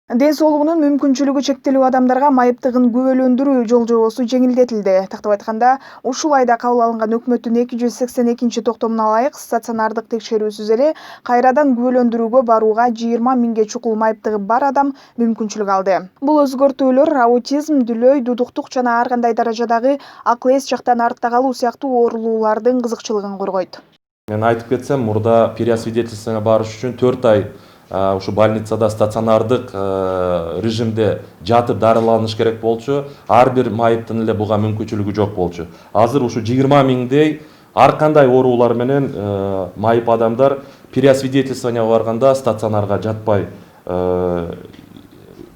Ден соолугунун мүмкүнчүлүгү чектелүү адамдарга майыптыгын күбөлөндүрүү жол жобосу жеңилдетилди. Тактап айтканда, ушул айда кабыл алынган өкмөттүн 282 токтомуна ылайык стационардык текшерүүсүз эле кайрадан күбөлөндүрүүгө барууга 20 миңге чукул майыптыгы бар адам мүмкүнчүлүк алды. Бул өзгөртүүлөр аутизм, дүлөй, дудуктук жана ар кандай даражадагы акыл эс жактан артта калуу сыяктуу оорулуулардын кызыкчылыгын коргойт. Мен айтып кетсем, мурда переосвидетельствованиеге барыш үчүн 4 ай ушу больницада стационардык режимде жатып дарыланыш керек болчу. Ар бир майыптын эле буга мүмкүнчүлүгү жок болчу. Азыр ушу 20 миңдей ар кандай оорулар менен майып адамдар переосвидетельствованиеге барганда стационарга жатпай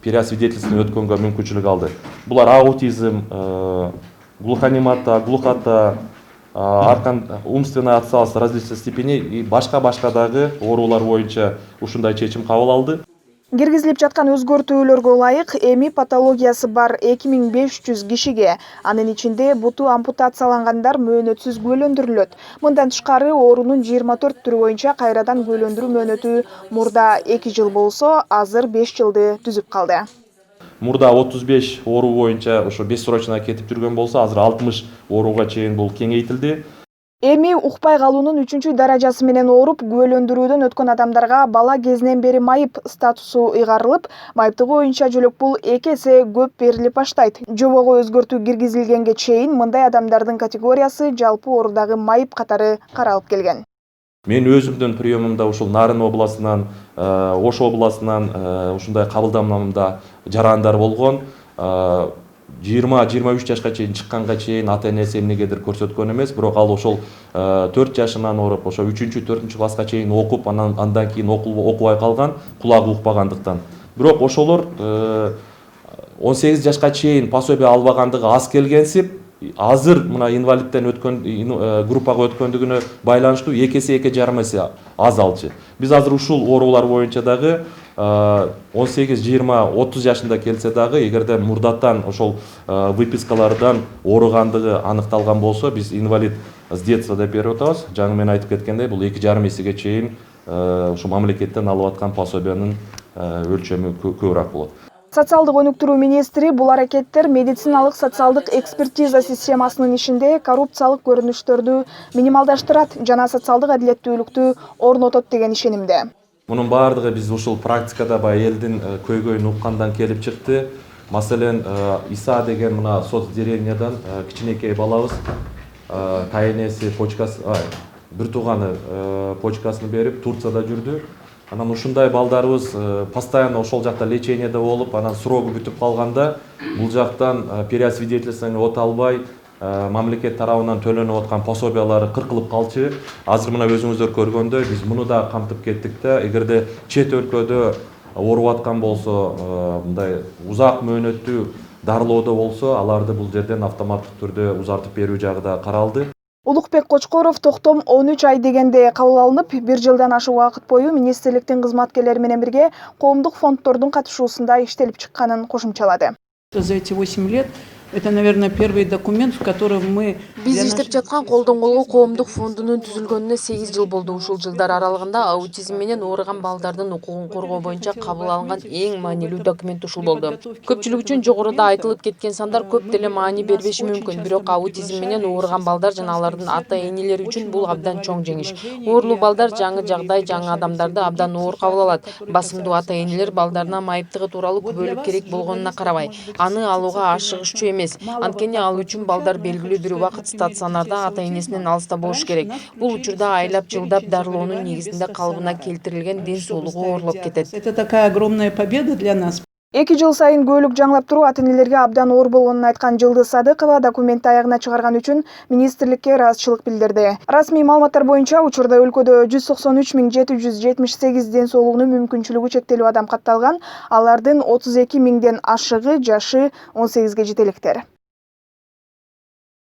переосвидетельствование өткөнгө мүмкүнчүлүк алды. Булар аутизм, глухонемата, глухота, умственная отсталость различных степеней и башка дагы оорулар боюнча ушундай чечим кабыл алды. Киргизилип жаткан өзгөртүүлөргө ылайык эми патологиясы бар 2500 кишиге, анын ичинде буту ампутациялангандар мөөнөтсүз күбөлөндүрүлөт. Мындан тышкары оорунун 24 түрү боюнча кайрадан күбөлөндүрүү мөөнөтү мурда 2 жыл болсо, азыр 5 жылды түзүп калды. Мурда 35 оору боюнча ошо бессрочно кетип жүргөн болсо, азыр 60 ооруга чейин бул кеңейтилди. Эми укпай калуунун 3 даражасы менен ооруп, күбөлөндүрүүдөн өткөн адамдарга бала кезинен бери майып статусу ыйгарылып, майыптыгы боюнча жөлөк пул 2 эсе көп берилип баштайт. Жобого өзгөртүү киргизилгенге чейин мындай адамдардын категориясы жалпы оорудагы майып катары каралып келген. Мен өзүмдүн приемумда ушул Нарын областынан, Ош областынан ушундай кабылдамамда жарандар болгон. 20-23 жашка чейин чыкканга чейин ата-энеси эмнегедир көрсөткөн эмес, бирок ал ошол 4 жашынан ооруп, ошо 3-4 класска чейин окуп, андан кийин окубай калган, кулагы укпагандыктан. Бирок ошолор 18 жашка чейин пособие албагандыгы аз келгенсип, азыр мына инвалидтен өткөн группага өткөндүгүнө байланыштуу 2 эсе 2,5 эсе аз алчу. Биз азыр ушул оорулар боюнча дагы 18, 20, 30 жашында келсе дагы, эгерде мурдаттан ошол выпискалардан ооругандыгы аныкталган болсо, биз инвалид с детства деп берип атабыз. Жаңы мен айтып кеткендей, бул 2,5 эсеге чейин ушу мамлекеттен алып аткан пособиянын өлчөмү көбүрөөк болот. Социалдык өнүктүрүү министри бул аракеттер медициналык социалдык экспертиза системасынын ишинде коррупциялык көрүнүштөрдү минималдаштырат жана социалдык адилеттүүлүктү орнотот деген ишенимде. Мунун баардыгы биз ушул практикада баягы элдин көйгөйүн уккандан келип чыкты. Маселен, Иса деген мына соцдеревнядан кичинекей балабыз тайенеси почкасы, бир тууганы почкасын берип Турцияда жүрдү. Анан ушундай балдарыбыз постоянно ошол жакта лечениеде болуп, анан срогу бүтүп калганда бул жактан переосвидетельствование өтө албай, мамлекет тарабынан төлөнүп аткан пособиялары кыркылып калчу. Азыр мына өзүңүздөр көргөндөй биз муну да камтып кеттик да, эгерде чет өлкөдө ооруп аткан болсо, мындай узак мөөнөттүү дарылоодо болсо, аларды бул жерден автоматтык түрдө узартып берүү жагы да каралды. Улукбек Кочкоров токтом 13 ай дегенде кабыл алынып, 1 жылдан ашык убакыт бою министрликтин кызматкерлери менен бирге коомдук фонддордун катышуусунда иштелип чыкканын кошумчалады. За эти 8 лет это, наверное, первый документ, в котором мы... Биз иштеп жаткан колдон колго коомдук фондунун түзүлгөнүнө 8 жыл болду. Ушул жылдар аралыгында аутизм менен ооруган балдардын укугун коргоо боюнча кабыл алынган эң маанилүү документ ушул болду. Көпчүлүк үчүн жогоруда айтылып кеткен сандар көп деле маани бербеши мүмкүн, бирок аутизм менен ооруган балдар жана алардын ата-энелери үчүн бул абдан чоң жеңиш. Оорлуу балдар жаңы жагдай, жаңы адамдарды абдан оор кабыл алат. Басымдуу ата-энелер балдарына майыптыгы тууралуу күбөлүк керек болгонуна карабай, аны алууга ашыгышчу эмес. Анткени ал үчүн балдар белгилүү бир убакыт стационарда ата-энесинен алыста болуш керек. Бул учурда айлап жылдап дарылоонун негизинде калыбына келтирилген ден соолугу оорлоп кетет. Это такая огромная победа для нас. 2 жыл сайын күбөлүк жаңылап туруу ата-энелерге абдан оор болгонун айткан Жылдыз Садыкова документти аягына чыгарган үчүн министрликке ыраазычылык билдирди. Расмий маалыматтар боюнча учурда өлкөдө 193.778 ден соолугунун мүмкүнчүлүгү чектелүү адам катталган. Алардын 32 миңден ашыгы жашы 18ге жетеликтер.